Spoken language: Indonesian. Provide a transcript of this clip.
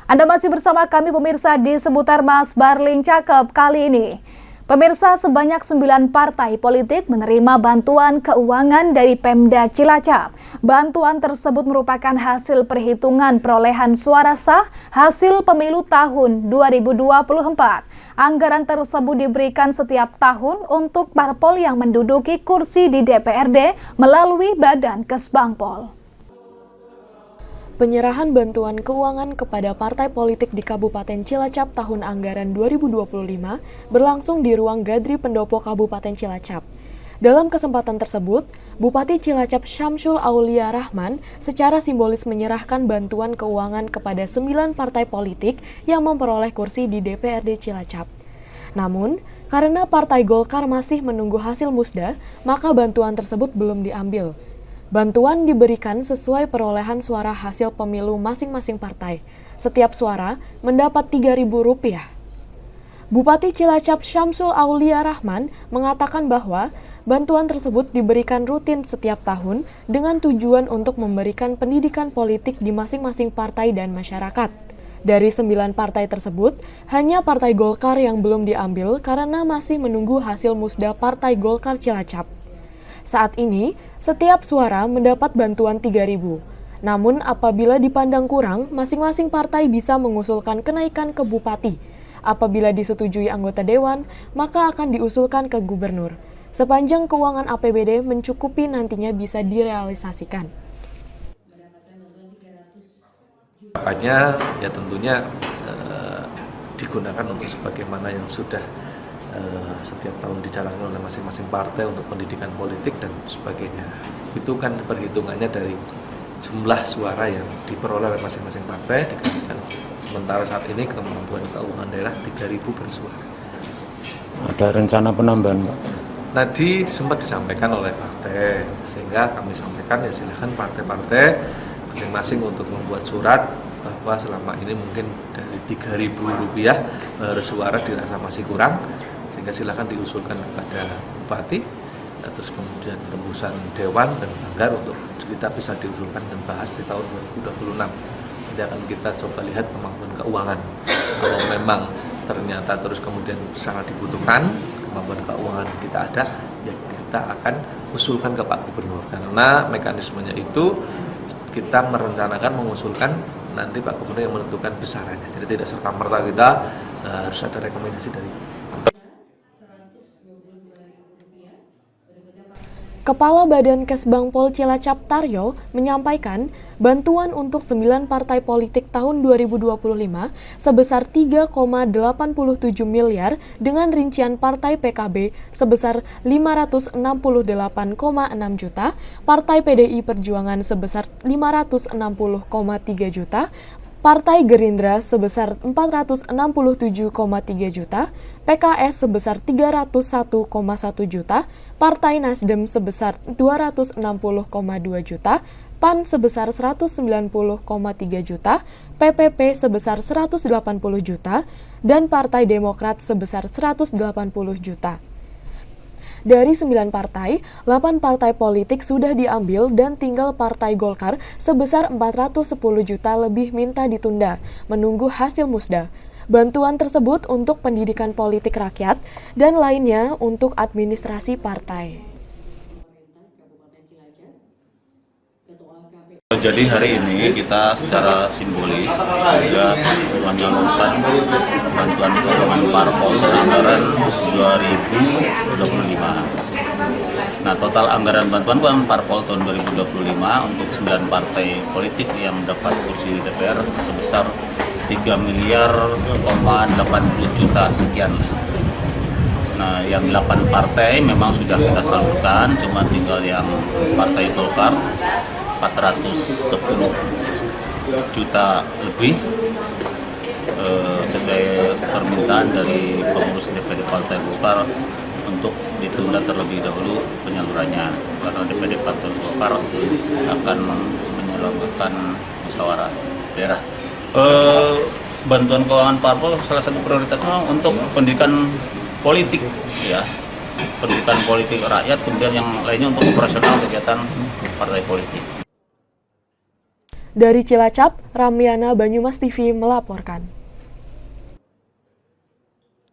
Anda masih bersama kami pemirsa di seputar Mas Barling Cakep kali ini. Pemirsa, sebanyak 9 partai politik menerima bantuan keuangan dari Pemda Cilacap. Bantuan tersebut merupakan hasil perhitungan perolehan suara sah hasil pemilu tahun 2024. Anggaran tersebut diberikan setiap tahun untuk parpol yang menduduki kursi di DPRD melalui Badan Kesbangpol. Penyerahan bantuan keuangan kepada partai politik di Kabupaten Cilacap tahun anggaran 2025 berlangsung di ruang Gadri Pendopo Kabupaten Cilacap. Dalam kesempatan tersebut, Bupati Cilacap Syamsul Aulia Rahman secara simbolis menyerahkan bantuan keuangan kepada 9 partai politik yang memperoleh kursi di DPRD Cilacap. Namun, karena Partai Golkar masih menunggu hasil musda, maka bantuan tersebut belum diambil. Bantuan diberikan sesuai perolehan suara hasil pemilu masing-masing partai. Setiap suara mendapat Rp3.000. Bupati Cilacap Syamsul Aulia Rahman mengatakan bahwa bantuan tersebut diberikan rutin setiap tahun dengan tujuan untuk memberikan pendidikan politik di masing-masing partai dan masyarakat. Dari 9 partai tersebut, hanya Partai Golkar yang belum diambil karena masih menunggu hasil musda Partai Golkar Cilacap. Saat ini, setiap suara mendapat bantuan Rp3.000. Namun apabila dipandang kurang, masing-masing partai bisa mengusulkan kenaikan ke bupati. Apabila disetujui anggota dewan, maka akan diusulkan ke gubernur. Sepanjang keuangan APBD mencukupi nantinya bisa direalisasikan. Harapannya ya tentunya digunakan untuk sebagaimana yang sudah setiap tahun dijalankan oleh masing-masing partai untuk pendidikan politik dan sebagainya. Itu kan perhitungannya dari jumlah suara yang diperoleh oleh masing-masing partai dikalikan. Sementara saat ini kemampuan keuangan daerah 3.000 per suara. Ada rencana penambahan, Pak? Tadi sempat disampaikan oleh partai, sehingga kami sampaikan ya silakan partai-partai masing-masing untuk membuat surat bahwa selama ini mungkin dari Rp3.000 per suara dirasa masih kurang, sehingga silakan diusulkan kepada bupati, terus kemudian tembusan dewan dan anggar untuk kita bisa diusulkan dan bahas di tahun 2026. Nanti akan kita coba lihat kemampuan keuangan. Kalau memang ternyata terus kemudian sangat dibutuhkan kemampuan keuangan kita ada, ya kita akan usulkan ke Pak Gubernur. Karena mekanismenya itu kita merencanakan mengusulkan, nanti Pak Gubernur yang menentukan besarannya. Jadi tidak serta-merta kita harus ada rekomendasi dari Kepala Badan Kesbangpol Cilacap Taryo menyampaikan bantuan untuk 9 partai politik tahun 2025 sebesar 3,87 miliar dengan rincian partai PKB sebesar 568,6 juta, partai PDI Perjuangan sebesar 560,3 juta, Partai Gerindra sebesar 467,3 juta, PKS sebesar 301,1 juta, Partai Nasdem sebesar 260,2 juta, PAN sebesar 190,3 juta, PPP sebesar 180 juta, dan Partai Demokrat sebesar 180 juta. Dari 9 partai, 8 partai politik sudah diambil dan tinggal Partai Golkar sebesar 410 juta lebih minta ditunda, menunggu hasil musda. Bantuan tersebut untuk pendidikan politik rakyat dan lainnya untuk administrasi partai. Jadi hari ini kita secara simbolis juga menyalurkan bantuan keuangan parpol anggaran 2025. Nah, total anggaran bantuan keuangan parpol tahun 2025 untuk 9 partai politik yang mendapat kursi di DPR sebesar 3,80 juta sekian. Nah, yang 8 partai memang sudah kita salurkan, cuma tinggal yang Partai Golkar 410 juta lebih sesuai permintaan dari pengurus DPD Partai Golkar untuk ditunda terlebih dahulu penyalurannya karena DPD Partai Golkar akan menyelenggarakan musyawarah daerah. Bantuan keuangan parpol salah satu prioritasnya untuk pendidikan politik, ya, pendidikan politik rakyat, kemudian yang lainnya untuk operasional kegiatan partai politik. Dari Cilacap, Ramyana Banyumas TV melaporkan.